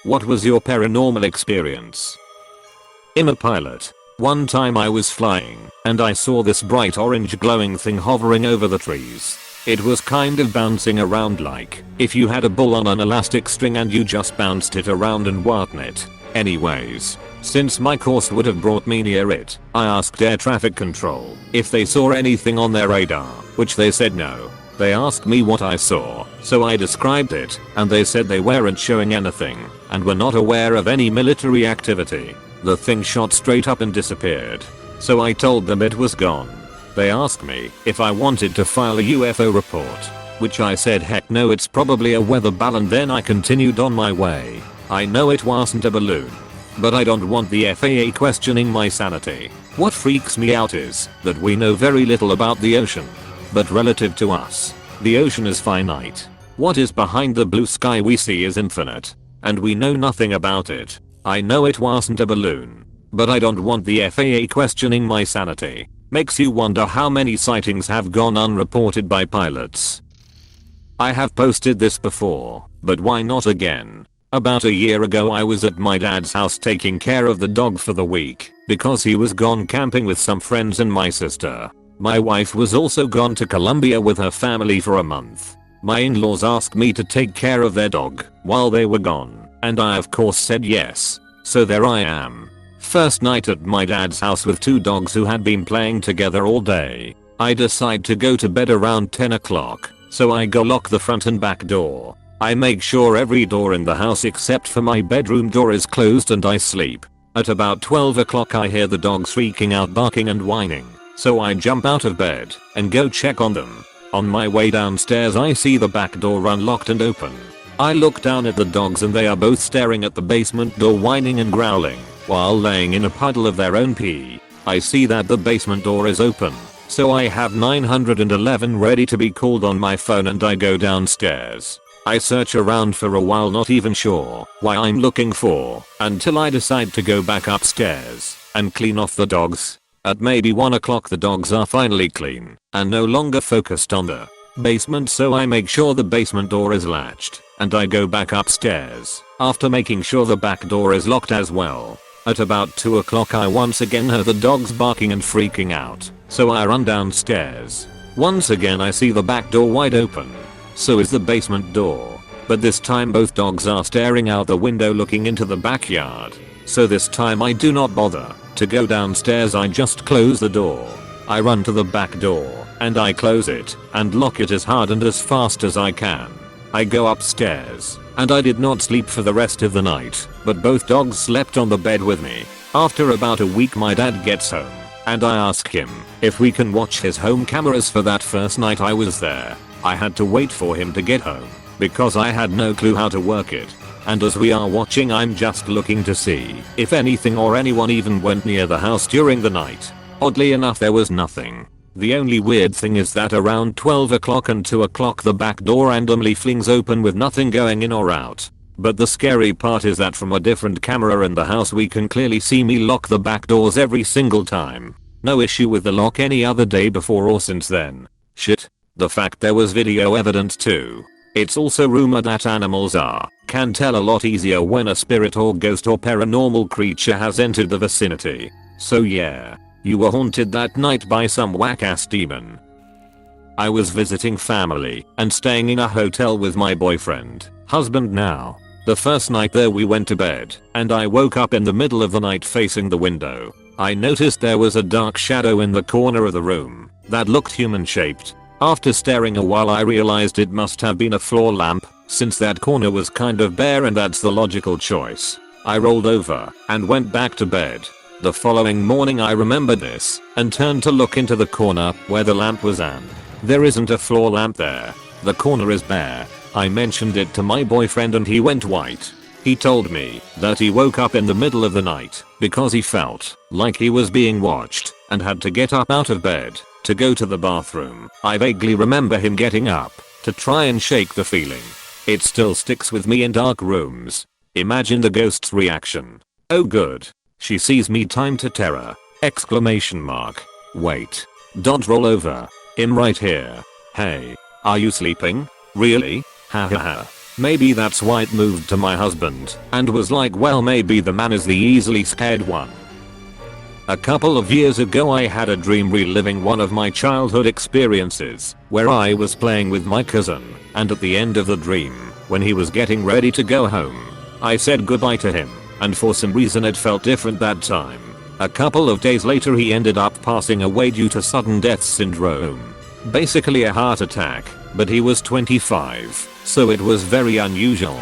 What was your paranormal experience? I'm a pilot. One time I was flying and I saw this bright orange glowing thing hovering over the trees. It was kind of bouncing around like if you had a ball on an elastic string and you just bounced it around and whatnot it. Anyways, since my course would have brought me near it, I asked air traffic control if they saw anything on their radar, which they said no. They asked me what I saw, so I described it, and they said they weren't showing anything and were not aware of any military activity. The thing shot straight up and disappeared. So I told them it was gone. They asked me if I wanted to file a UFO report, which I said heck no, it's probably a weather balloon. Then I continued on my way. I know it wasn't a balloon, but I don't want the FAA questioning my sanity. What freaks me out is that we know very little about the ocean. But relative to us, the ocean is finite. What is behind the blue sky we see is infinite, and we know nothing about it. I know it wasn't a balloon, but I don't want the FAA questioning my sanity. Makes you wonder how many sightings have gone unreported by pilots. I have posted this before, but why not again? About a year ago I was at my dad's house taking care of the dog for the week because he was gone camping with some friends and my sister. My wife was also gone to Colombia with her family for a month. My in-laws asked me to take care of their dog while they were gone, and I of course said yes. So there I am. First night at my dad's house with two dogs who had been playing together all day. I decide to go to bed around 10 o'clock, so I go lock the front and back door. I make sure every door in the house except for my bedroom door is closed and I sleep. At about 12 o'clock I hear the dogs freaking out, barking and whining. So I jump out of bed and go check on them. On my way downstairs I see the back door unlocked and open. I look down at the dogs and they are both staring at the basement door, whining and growling while laying in a puddle of their own pee. I see that the basement door is open, so I have 911 ready to be called on my phone and I go downstairs. I search around for a while, not even sure why I'm looking for, until I decide to go back upstairs and clean off the dogs. At maybe 1 o'clock the dogs are finally clean and no longer focused on the basement, so I make sure the basement door is latched and I go back upstairs after making sure the back door is locked as well. At about 2 o'clock I once again hear the dogs barking and freaking out, so I run downstairs. Once again I see the back door wide open. So is the basement door, but this time both dogs are staring out the window looking into the backyard. So this time I do not bother to go downstairs, I just close the door. I run to the back door and I close it and lock it as hard and as fast as I can. I go upstairs and I did not sleep for the rest of the night, but both dogs slept on the bed with me. After about a week my dad gets home and I ask him if we can watch his home cameras for that first night I was there. I had to wait for him to get home because I had no clue how to work it. And as we are watching I'm just looking to see if anything or anyone even went near the house during the night. Oddly enough there was nothing. The only weird thing is that around 12 o'clock and 2 o'clock the back door randomly flings open with nothing going in or out. But the scary part is that from a different camera in the house we can clearly see me lock the back doors every single time. No issue with the lock any other day before or since then. Shit. The fact there was video evidence too. It's also rumored that animals can tell a lot easier when a spirit or ghost or paranormal creature has entered the vicinity. So yeah, you were haunted that night by some whack-ass demon. I was visiting family and staying in a hotel with my boyfriend, husband now. The first night there we went to bed and I woke up in the middle of the night facing the window. I noticed there was a dark shadow in the corner of the room that looked human shaped. After staring a while I realized it must have been a floor lamp, since that corner was kind of bare and that's the logical choice. I rolled over and went back to bed. The following morning I remembered this and turned to look into the corner where the lamp was and there isn't a floor lamp there. The corner is bare. I mentioned it to my boyfriend and he went white. He told me that he woke up in the middle of the night because he felt like he was being watched and had to get up out of bed to go to the bathroom. I vaguely remember him getting up to try and shake the feeling. It still sticks with me in dark rooms. Imagine the ghost's reaction. Oh good. She sees me, time to terror. Exclamation mark. Wait. Don't roll over. I'm right here. Hey. Are you sleeping? Really? Ha ha ha. Maybe that's why it moved to my husband and was like, well, maybe the man is the easily scared one. A couple of years ago I had a dream reliving one of my childhood experiences where I was playing with my cousin, and at the end of the dream, when he was getting ready to go home, I said goodbye to him, and for some reason it felt different that time. A couple of days later he ended up passing away due to sudden death syndrome. Basically a heart attack, but he was 25, so it was very unusual.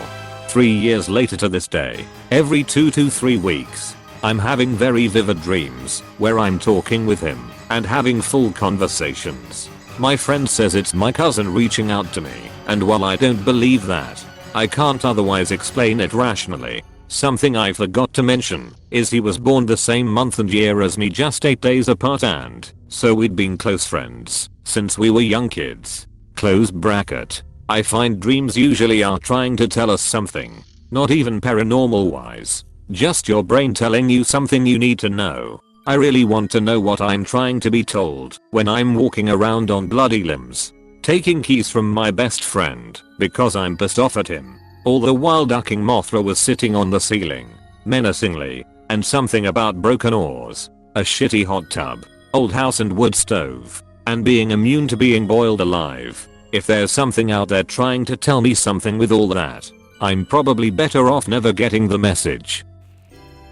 3 years later to this day, every 2 to 3 weeks, I'm having very vivid dreams where I'm talking with him and having full conversations. My friend says it's my cousin reaching out to me, and while I don't believe that, I can't otherwise explain it rationally. Something I forgot to mention is he was born the same month and year as me, just 8 days apart, and so we'd been close friends since we were young kids. Close bracket. I find dreams usually are trying to tell us something, not even paranormal wise. Just your brain telling you something you need to know. I really want to know what I'm trying to be told when I'm walking around on bloody limbs, taking keys from my best friend because I'm pissed off at him. All the while ducking Mothra was sitting on the ceiling, menacingly, and something about broken oars, a shitty hot tub, old house and wood stove, and being immune to being boiled alive. If there's something out there trying to tell me something with all that, I'm probably better off never getting the message.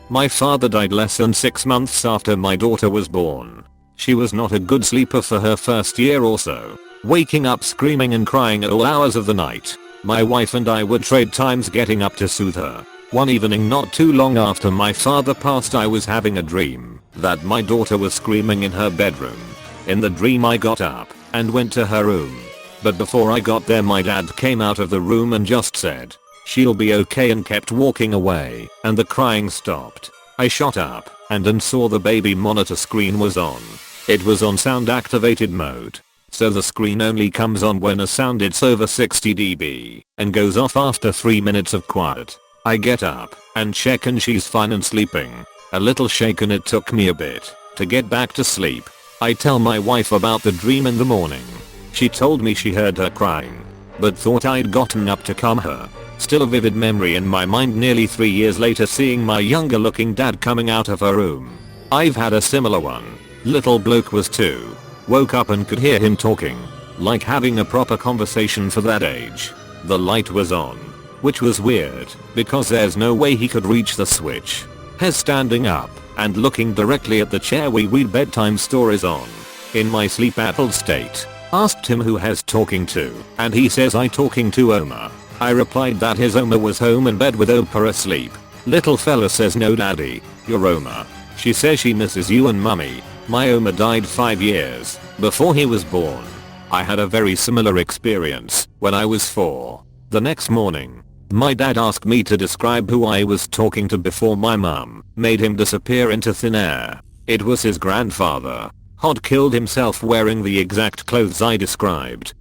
My father died less than 6 months after my daughter was born. She was not a good sleeper for her first year or so, waking up screaming and crying at all hours of the night. My wife and I would trade times getting up to soothe her. One evening not too long after my father passed, I was having a dream that my daughter was screaming in her bedroom. In the dream I got up and went to her room. But before I got there my dad came out of the room and just said, "She'll be okay," and kept walking away, and the crying stopped. I shot up and saw the baby monitor screen was on. It was on sound activated mode, so the screen only comes on when a sound it's over 60 dB and goes off after 3 minutes of quiet. I get up and check and she's fine and sleeping. A little shaken, it took me a bit to get back to sleep. I tell my wife about the dream in the morning. She told me she heard her crying, but thought I'd gotten up to calm her. Still a vivid memory in my mind nearly 3 years later, seeing my younger looking dad coming out of her room. I've had a similar one. Little bloke was 2. Woke up and could hear him talking, like having a proper conversation for that age. The light was on, which was weird because there's no way he could reach the switch. He's standing up and looking directly at the chair we read bedtime stories on. In my sleep addled state, asked him who he's talking to, and he says I talking to Oma. I replied that his Oma was home in bed with Oprah asleep. Little fella says, "No daddy, you're Oma. She says she misses you and mummy." My Oma died 5 years before he was born. I had a very similar experience when I was 4. The next morning, my dad asked me to describe who I was talking to before my mum made him disappear into thin air. It was his grandfather. Had killed himself wearing the exact clothes I described.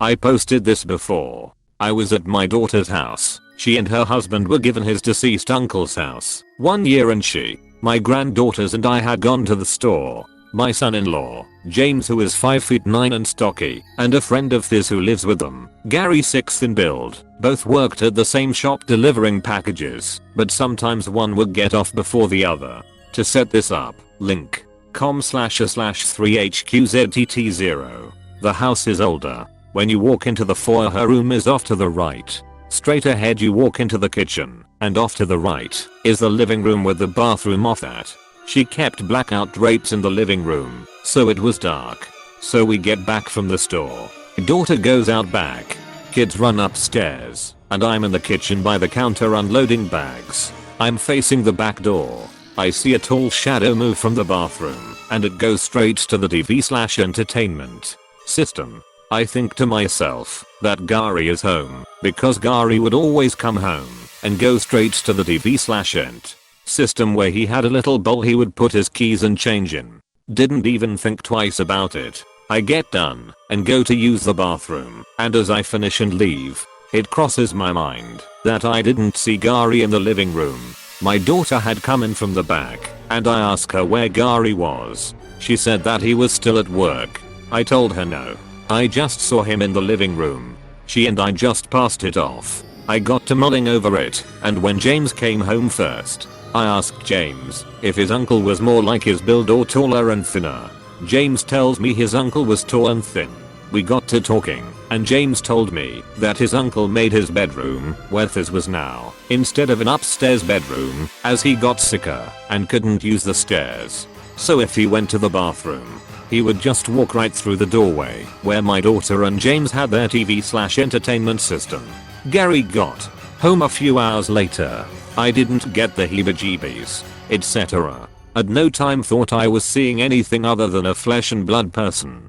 I posted this before. I was at my daughter's house. She and her husband were given his deceased uncle's house 1 year, and she, my granddaughters and I had gone to the store. My son-in-law, James, who is 5'9" and stocky, and a friend of his who lives with them, Gary, 6 in build, both worked at the same shop delivering packages, but sometimes one would get off before the other. To set this up, link com//3HQZTT0. The house is older. When you walk into the foyer, her room is off to the right. Straight ahead you walk into the kitchen, and off to the right is the living room with the bathroom off that. She kept blackout drapes in the living room, so it was dark. So we get back from the store. Daughter goes out back. Kids run upstairs, and I'm in the kitchen by the counter unloading bags. I'm facing the back door. I see a tall shadow move from the bathroom, and it goes straight to the TV/entertainment system. I think to myself that Gary is home, because Gary would always come home and go straight to the TV/ent system where he had a little bowl he would put his keys and change in. Didn't even think twice about it. I get done and go to use the bathroom, and as I finish and leave, it crosses my mind that I didn't see Gary in the living room. My daughter had come in from the back, and I asked her where Gary was. She said that he was still at work. I told her no. I just saw him in the living room. She and I just passed it off. I got to mulling over it, and when James came home first, I asked James if his uncle was more like his build or taller and thinner. James tells me his uncle was tall and thin. We got to talking, and James told me that his uncle made his bedroom where his was now instead of an upstairs bedroom, as he got sicker and couldn't use the stairs. So if he went to the bathroom, he would just walk right through the doorway where my daughter and James had their TV/entertainment system. Gary got home a few hours later. I didn't get the heebie-jeebies, etc. At no time thought I was seeing anything other than a flesh and blood person.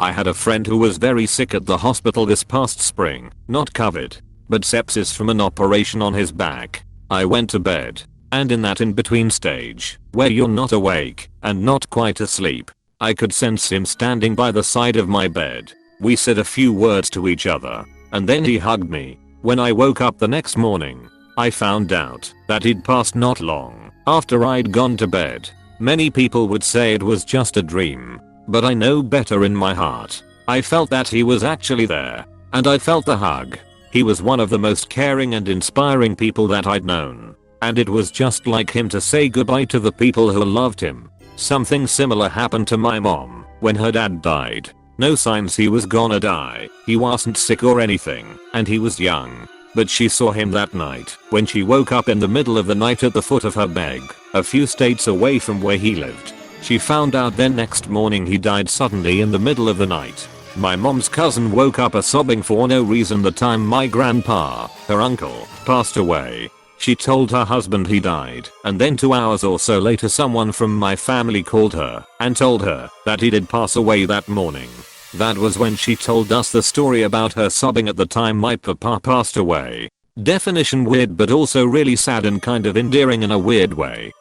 I had a friend who was very sick at the hospital this past spring, not COVID, but sepsis from an operation on his back. I went to bed, and in that in-between stage, where you're not awake and not quite asleep, I could sense him standing by the side of my bed. We said a few words to each other, and then he hugged me. When I woke up the next morning, I found out that he'd passed not long after I'd gone to bed. Many people would say it was just a dream, but I know better in my heart. I felt that he was actually there, and I felt the hug. He was one of the most caring and inspiring people that I'd known, and it was just like him to say goodbye to the people who loved him. Something similar happened to my mom when her dad died. No signs he was gonna die, he wasn't sick or anything, and he was young. But she saw him that night when she woke up in the middle of the night at the foot of her bed, a few states away from where he lived. She found out then next morning he died suddenly in the middle of the night. My mom's cousin woke up sobbing for no reason the time my grandpa, her uncle, passed away. She told her husband he died, and then 2 hours or so later someone from my family called her and told her that he did pass away that morning. That was when she told us the story about her sobbing at the time my papa passed away. Definition weird, but also really sad and kind of endearing in a weird way.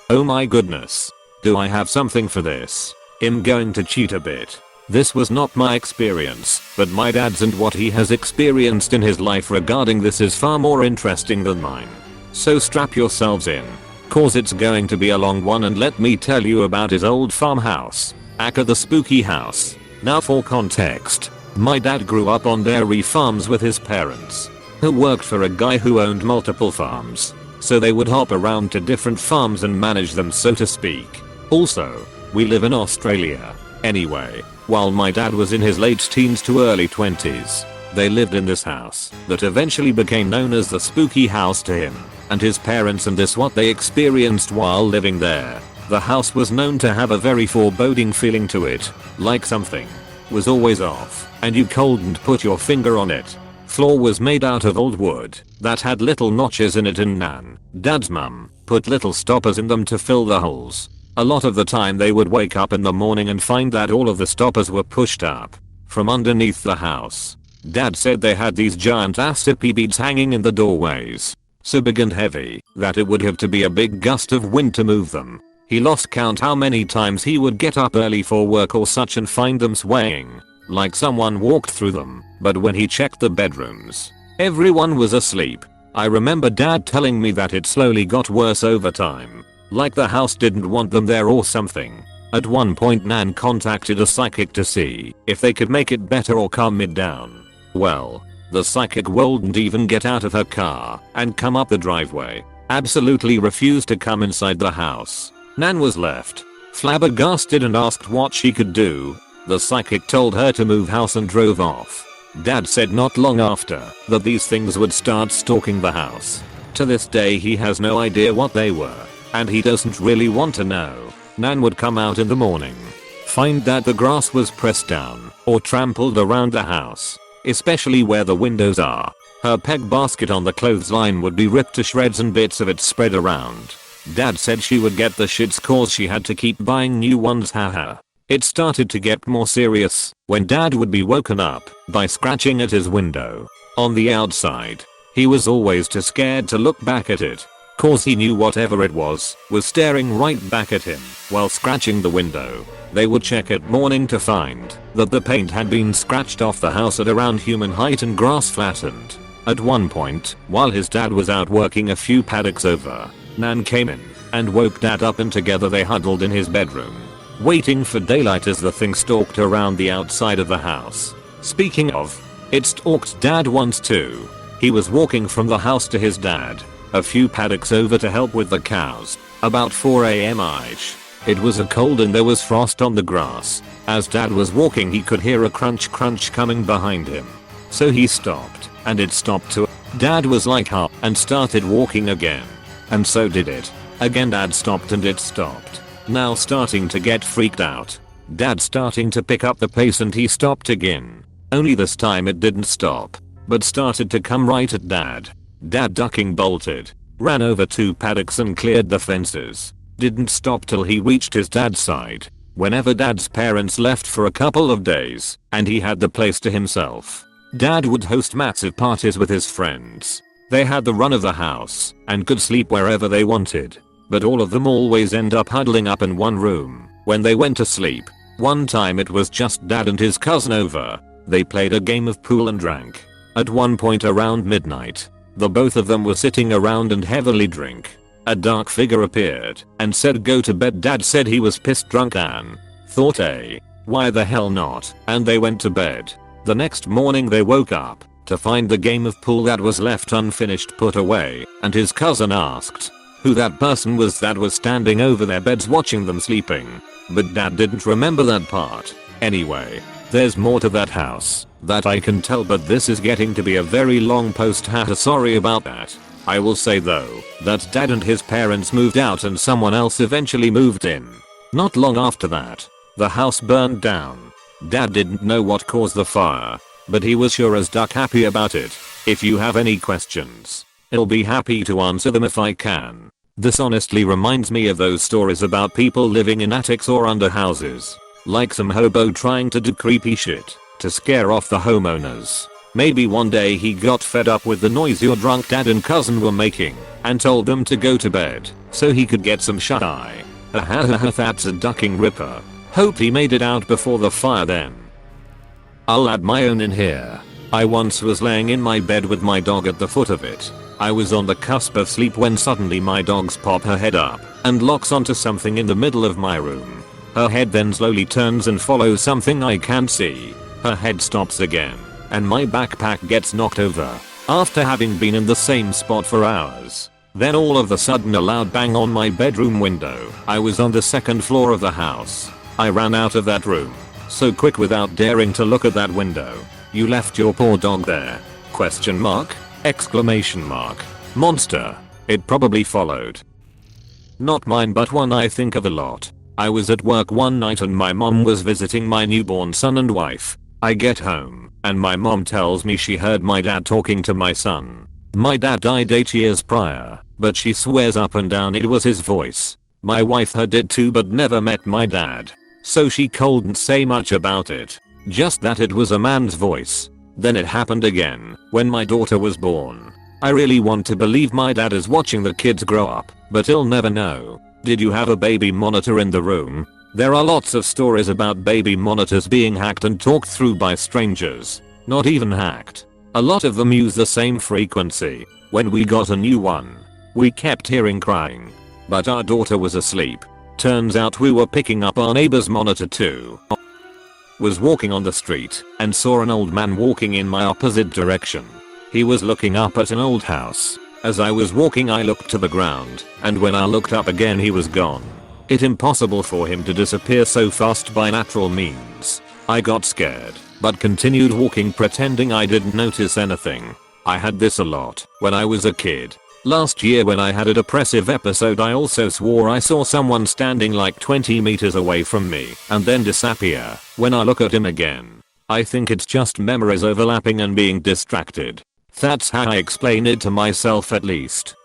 Oh my goodness. Do I have something for this? I'm going to cheat a bit. This was not my experience, but my dad's, and what he has experienced in his life regarding this is far more interesting than mine. So strap yourselves in, cause it's going to be a long one, and let me tell you about his old farmhouse, aka the spooky house. Now for context, my dad grew up on dairy farms with his parents, who worked for a guy who owned multiple farms, so they would hop around to different farms and manage them, so to speak. Also, we live in Australia. Anyway, while my dad was in his late teens to early 20s, they lived in this house that eventually became known as the spooky house to him and his parents, and this what they experienced while living there. The house was known to have a very foreboding feeling to it, like something was always off and you couldn't put your finger on it. Floor was made out of old wood that had little notches in it, and Nan, Dad's mum, put little stoppers in them to fill the holes. A lot of the time they would wake up in the morning and find that all of the stoppers were pushed up from underneath the house. Dad said they had these giant ASTP beads hanging in the doorways, so big and heavy that it would have to be a big gust of wind to move them. He lost count how many times he would get up early for work or such and find them swaying, like someone walked through them. But when he checked the bedrooms, everyone was asleep. I remember Dad telling me that it slowly got worse over time, like the house didn't want them there or something. At one point Nan contacted a psychic to see if they could make it better or calm it down. Well, the psychic wouldn't even get out of her car and come up the driveway. Absolutely refused to come inside the house. Nan was left flabbergasted and asked what she could do. The psychic told her to move house and drove off. Dad said not long after that these things would start stalking the house. To this day he has no idea what they were, and he doesn't really want to know. Nan would come out in the morning, find that the grass was pressed down or trampled around the house, especially where the windows are. Her peg basket on the clothesline would be ripped to shreds and bits of it spread around. Dad said she would get the shits cause she had to keep buying new ones, haha. It started to get more serious when Dad would be woken up by scratching at his window. On the outside, he was always too scared to look back at it, cause he knew whatever it was staring right back at him while scratching the window. They would check at morning to find that the paint had been scratched off the house at around human height and grass flattened. At one point, while his dad was out working a few paddocks over, Nan came in and woke Dad up, and together they huddled in his bedroom, waiting for daylight as the thing stalked around the outside of the house. Speaking of, It stalked dad once too. He was walking from the house to his dad, a few paddocks over to help with the cows, about 4 am ish. It was a cold and there was frost on the grass. As dad was walking he could hear a crunch coming behind him. So he stopped, and it stopped too. Dad was like huh, and started walking again. And so did it. Again dad stopped and it stopped. Now starting to get freaked out. Dad starting to pick up the pace and he stopped again. Only this time it didn't stop, but started to come right at dad. Dad ducking bolted, ran over 2 paddocks and cleared the fences. Didn't stop till he reached his dad's side. Whenever dad's parents left for a couple of days, and he had the place to himself, dad would host massive parties with his friends. They had the run of the house, and could sleep wherever they wanted. But all of them always end up huddling up in one room, when they went to sleep. One time it was just dad and his cousin over. They played a game of pool and drank. At one point around midnight, the both of them were sitting around and heavily drink. A dark figure appeared and said go to bed. Dad said he was pissed drunk and thought why the hell not, and they went to bed. The next morning they woke up to find the game of pool that was left unfinished put away, and his cousin asked who that person was that was standing over their beds watching them sleeping. But dad didn't remember that part. Anyway, there's more to that house that I can tell, but this is getting to be a very long post. Haha, sorry about that. I will say though, that dad and his parents moved out and someone else eventually moved in. Not long after that, the house burned down. Dad didn't know what caused the fire, but he was sure as duck happy about it. If you have any questions, I'll be happy to answer them if I can. This honestly reminds me of those stories about people living in attics or under houses. Like some hobo trying to do creepy shit to scare off the homeowners. Maybe one day he got fed up with the noise your drunk dad and cousin were making and told them to go to bed so he could get some shut eye. Hahaha, that's a ducking ripper. Hope he made it out before the fire then. I'll add my own in here. I once was laying in my bed with my dog at the foot of it. I was on the cusp of sleep when suddenly my dog's pop her head up and locks onto something in the middle of my room. Her head then slowly turns and follows something I can't see. Her head stops again, and my backpack gets knocked over after having been in the same spot for hours. Then all of a sudden a loud bang on my bedroom window. I was on the 2nd floor of the house. I ran out of that room so quick without daring to look at that window. You left your poor dog there? Question mark? Exclamation mark. Monster. It probably followed. Not mine, but one I think of a lot. I was at work one night and my mom was visiting my newborn son and wife. I get home and my mom tells me she heard my dad talking to my son. My dad died 8 years prior, but she swears up and down it was his voice. My wife heard it too but never met my dad, so she couldn't say much about it. Just that it was a man's voice. Then it happened again when my daughter was born. I really want to believe my dad is watching the kids grow up, but he'll never know. Did you have a baby monitor in the room? There are lots of stories about baby monitors being hacked and talked through by strangers. Not even hacked. A lot of them use the same frequency. When we got a new one, we kept hearing crying, but our daughter was asleep. Turns out we were picking up our neighbor's monitor too. Was walking on the street and saw an old man walking in my opposite direction. He was looking up at an old house. As I was walking I looked to the ground, and when I looked up again he was gone. It impossible for him to disappear so fast by natural means. I got scared, but continued walking pretending I didn't notice anything. I had this a lot when I was a kid. Last year when I had a depressive episode I also swore I saw someone standing like 20 meters away from me and then disappear when I look at him again. I think it's just memories overlapping and being distracted. That's how I explain it to myself at least.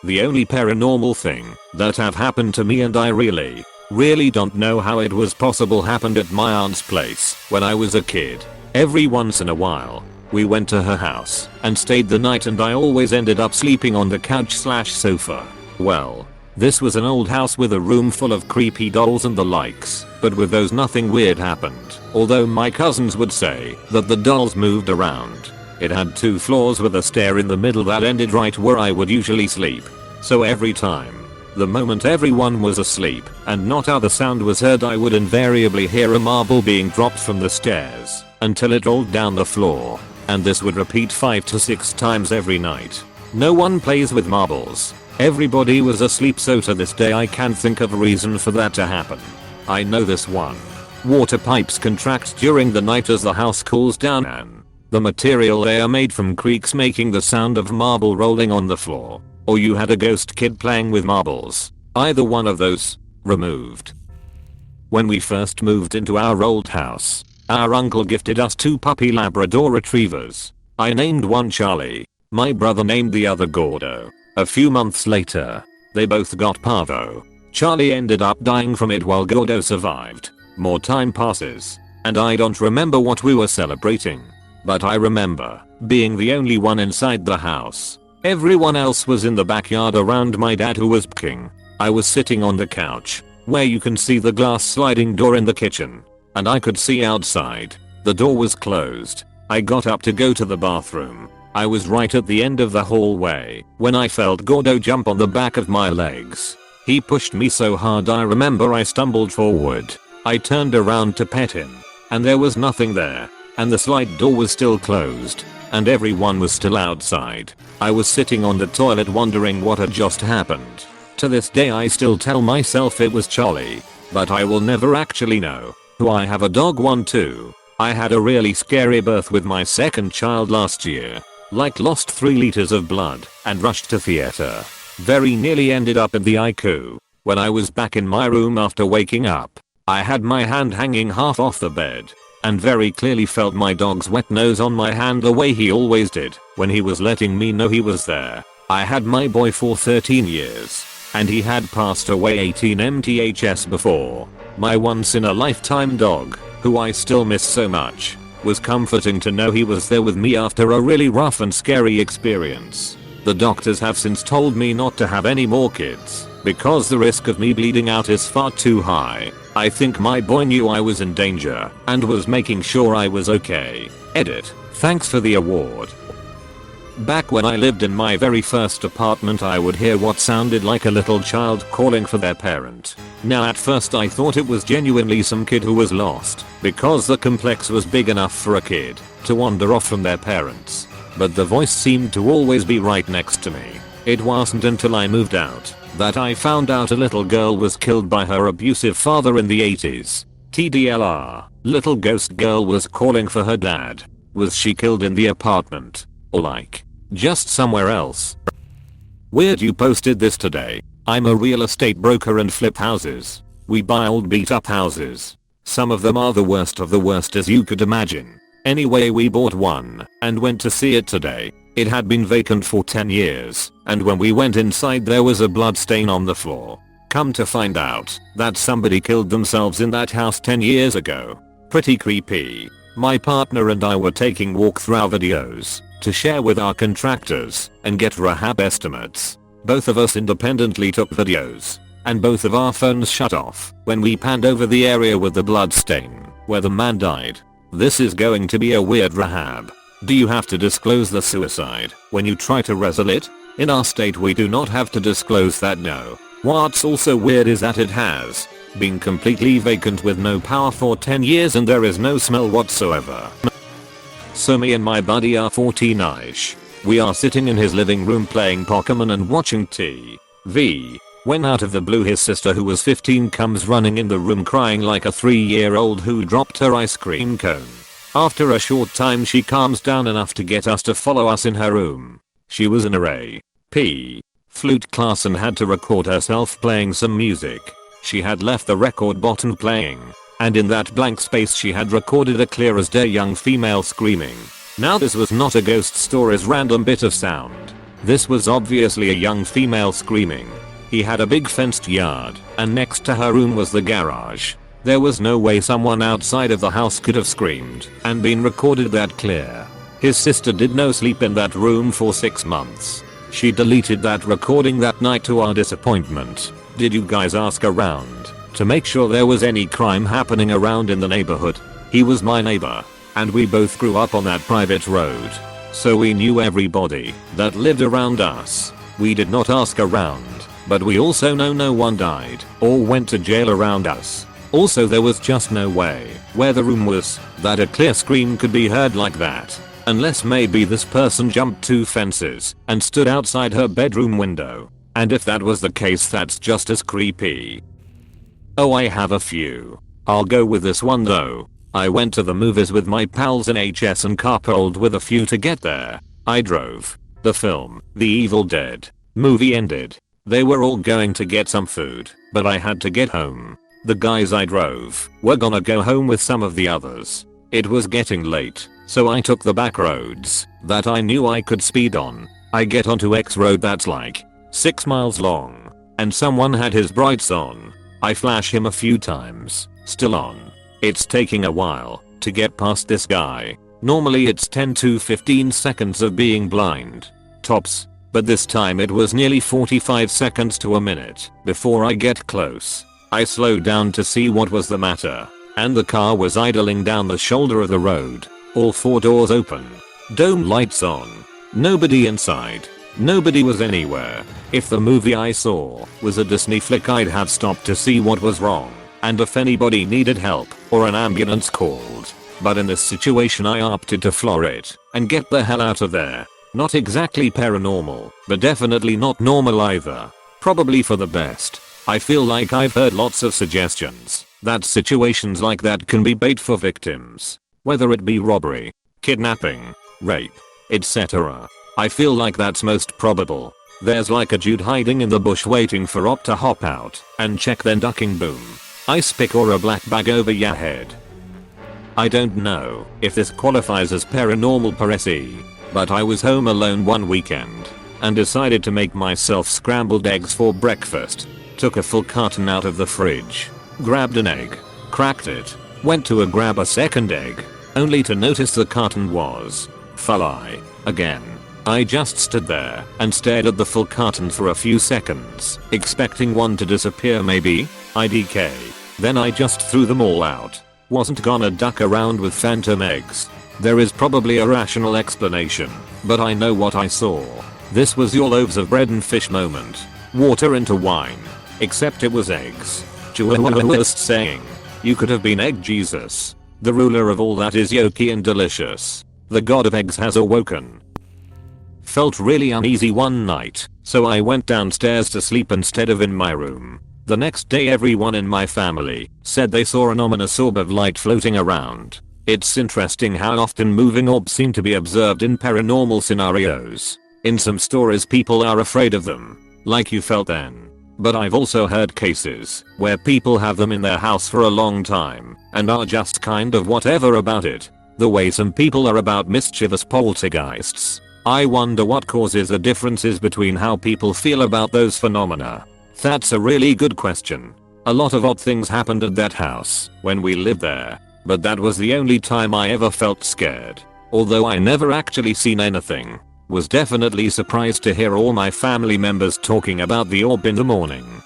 The only paranormal thing that have happened to me and I really don't know how it was possible happened at my aunt's place when I was a kid. Every once in a while, we went to her house and stayed the night and I always ended up sleeping on the couch/sofa. Well, this was an old house with a room full of creepy dolls and the likes, but with those nothing weird happened, although my cousins would say that the dolls moved around. It had 2 floors with a stair in the middle that ended right where I would usually sleep. So every time The moment everyone was asleep and not other sound was heard, I would invariably hear a marble being dropped from the stairs until it rolled down the floor, and this would repeat 5 to 6 times every night. No one plays with marbles. Everybody was asleep, so to this day I can't think of a reason for that to happen. I know this one. Water pipes contract during the night as the house cools down and the material they are made from creaks, making the sound of marble rolling on the floor. Or you had a ghost kid playing with marbles. Either one of those. Removed. When we first moved into our old house, our uncle gifted us 2 puppy Labrador retrievers. I named one Charlie. My brother named the other Gordo. A few months later, they both got parvo. Charlie ended up dying from it while Gordo survived. More time passes, and I don't remember what we were celebrating. But I remember being the only one inside the house. Everyone else was in the backyard around my dad, who was picking. I was sitting on the couch, where you can see the glass sliding door in the kitchen, and I could see outside. The door was closed. I got up to go to the bathroom. I was right at the end of the hallway when I felt Gordo jump on the back of my legs. He pushed me so hard I remember I stumbled forward. I turned around to pet him, and there was nothing there, and the slide door was still closed, and everyone was still outside. I was sitting on the toilet wondering what had just happened. To this day I still tell myself it was Charlie, but I will never actually know. I have a dog one too. I had a really scary birth with my second child last year. Lost 3 liters of blood and rushed to theater. Very nearly ended up in the ICU. When I was back in my room after waking up, I had my hand hanging half off the bed and very clearly felt my dog's wet nose on my hand, the way he always did when he was letting me know he was there. I had my boy for 13 years and he had passed away 18 mths before. My once in a lifetime dog, who I still miss so much, was comforting to know he was there with me after a really rough and scary experience. The doctors have since told me not to have any more kids because the risk of me bleeding out is far too high. I think my boy knew I was in danger and was making sure I was okay. Edit. Thanks for the award. Back when I lived in my very first apartment, I would hear what sounded like a little child calling for their parent. Now at first I thought it was genuinely some kid who was lost, because the complex was big enough for a kid to wander off from their parents. But the voice seemed to always be right next to me. It wasn't until I moved out that I found out a little girl was killed by her abusive father in the 80s. TDLR, little ghost girl was calling for her dad. Was she killed in the apartment? Or just somewhere else? Weird you posted this today. I'm a real estate broker and flip houses. We buy old beat up houses. Some of them are the worst of the worst as you could imagine. Anyway, we bought one and went to see it today. It had been vacant for 10 years, and when we went inside there was a blood stain on the floor. Come to find out that somebody killed themselves in that house 10 years ago. Pretty creepy. My partner and I were taking walkthrough videos to share with our contractors and get rehab estimates. Both of us independently took videos, and both of our phones shut off when we panned over the area with the blood stain where the man died. This is going to be a weird rehab. Do you have to disclose the suicide when you try to wrestle it? In our state we do not have to disclose that, no. What's also weird is that it has been completely vacant with no power for 10 years and there is no smell whatsoever. So me and my buddy are 14ish. We are sitting in his living room playing Pokemon and watching TV. When out of the blue his sister, who was 15, comes running in the room crying like a 3-year-old who dropped her ice cream cone. After a short time she calms down enough to get us to follow us in her room. She was in a flute class and had to record herself playing some music. She had left the record button playing, and in that blank space she had recorded a clear as day young female screaming. Now this was not a ghost story's random bit of sound. This was obviously a young female screaming. He had a big fenced yard, and next to her room was the garage. There was no way someone outside of the house could have screamed and been recorded that clear. His sister did no sleep in that room for 6 months. She deleted that recording that night to our disappointment. Did you guys ask around to make sure there was any crime happening around in the neighborhood? He was my neighbor, and we both grew up on that private road, so we knew everybody that lived around us. We did not ask around But we also know no one died or went to jail around us. Also there was just no way where the room was that a clear scream could be heard like that. Unless maybe this person jumped 2 fences and stood outside her bedroom window. And if that was the case, that's just as creepy. Oh, I have a few. I'll go with this one though. I went to the movies with my pals in HS and carpooled with a few to get there. I drove. The film, The Evil Dead movie ended. They were all going to get some food, but I had to get home. The guys I drove were gonna go home with some of the others. It was getting late, so I took the back roads that I knew I could speed on. I get onto X road that's like 6 miles long, and someone had his brights on. I flash him a few times, still on. It's taking a while to get past this guy. Normally it's 10 to 15 seconds of being blind, tops, but this time it was nearly 45 seconds to a minute before I get close. I slowed down to see what was the matter, and the car was idling down the shoulder of the road, all 4 doors open, dome lights on, nobody inside. Nobody was anywhere. If the movie I saw was a Disney flick, I'd have stopped to see what was wrong and if anybody needed help or an ambulance called. But in this situation I opted to floor it and get the hell out of there. Not exactly paranormal, but definitely not normal either. Probably for the best. I feel like I've heard lots of suggestions that situations like that can be bait for victims. Whether it be robbery, kidnapping, rape, etc. I feel like that's most probable. There's like a dude hiding in the bush waiting for op to hop out and check, then ducking, boom. Ice pick or a black bag over your head. I don't know if this qualifies as paranormal per se, but I was home alone one weekend and decided to make myself scrambled eggs for breakfast. Took a full carton out of the fridge, grabbed an egg, cracked it, went to grab a second egg, only to notice the carton was full again. I just stood there and stared at the full carton for a few seconds, expecting one to disappear maybe. IDK. Then I just threw them all out. Wasn't gonna duck around with phantom eggs. There is probably a rational explanation, but I know what I saw. This was your loaves of bread and fish moment. Water into wine. Except it was eggs. Just saying. You could have been Egg Jesus. The ruler of all that is yolky and delicious. The god of eggs has awoken. Felt really uneasy one night, so I went downstairs to sleep instead of in my room. The next day everyone in my family said they saw an ominous orb of light floating around. It's interesting how often moving orbs seem to be observed in paranormal scenarios. In some stories people are afraid of them, like you felt then. But I've also heard cases where people have them in their house for a long time and are just kind of whatever about it. The way some people are about mischievous poltergeists. I wonder what causes the differences between how people feel about those phenomena. That's a really good question. A lot of odd things happened at that house when we lived there, but that was the only time I ever felt scared. Although I never actually seen anything. Was definitely surprised to hear all my family members talking about the orb in the morning.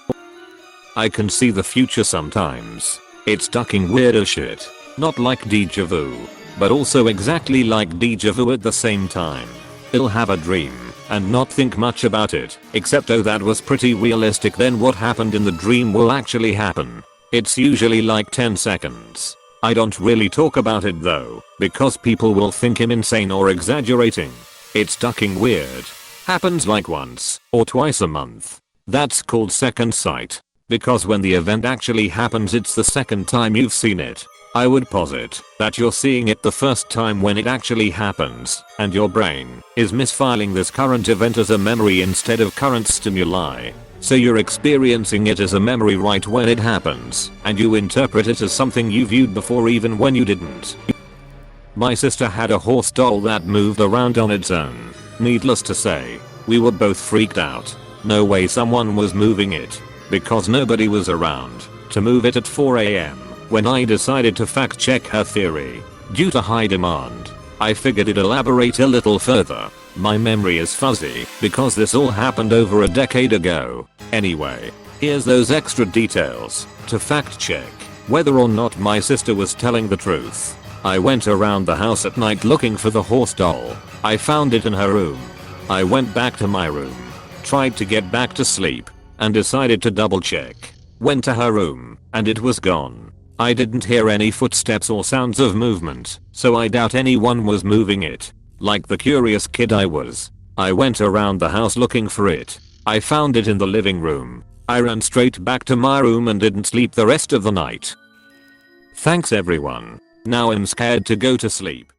I can see the future sometimes. It's ducking weird as shit. Not like deja vu, but also exactly like deja vu at the same time. I'll have a dream and not think much about it, except oh that was pretty realistic, then what happened in the dream will actually happen. It's usually like 10 seconds. I don't really talk about it though, because people will think I'm insane or exaggerating. It's ducking weird. Happens like once or twice a month. That's called second sight, because when the event actually happens it's the second time you've seen it. I would posit that you're seeing it the first time when it actually happens, and your brain is misfiling this current event as a memory instead of current stimuli. So you're experiencing it as a memory right when it happens, and you interpret it as something you viewed before even when you didn't. My sister had a horse doll that moved around on its own. Needless to say, we were both freaked out. No way someone was moving it, because nobody was around to move it at 4 AM. When I decided to fact check her theory, due to high demand, I figured I'd elaborate a little further. My memory is fuzzy because this all happened over a decade ago. Anyway, here's those extra details to fact check whether or not my sister was telling the truth. I went around the house at night looking for the horse doll. I found it in her room. I went back to my room, tried to get back to sleep, and decided to double check. Went to her room, and it was gone. I didn't hear any footsteps or sounds of movement, so I doubt anyone was moving it. Like the curious kid I was, I went around the house looking for it. I found it in the living room. I ran straight back to my room and didn't sleep the rest of the night. Thanks everyone. Now I'm scared to go to sleep.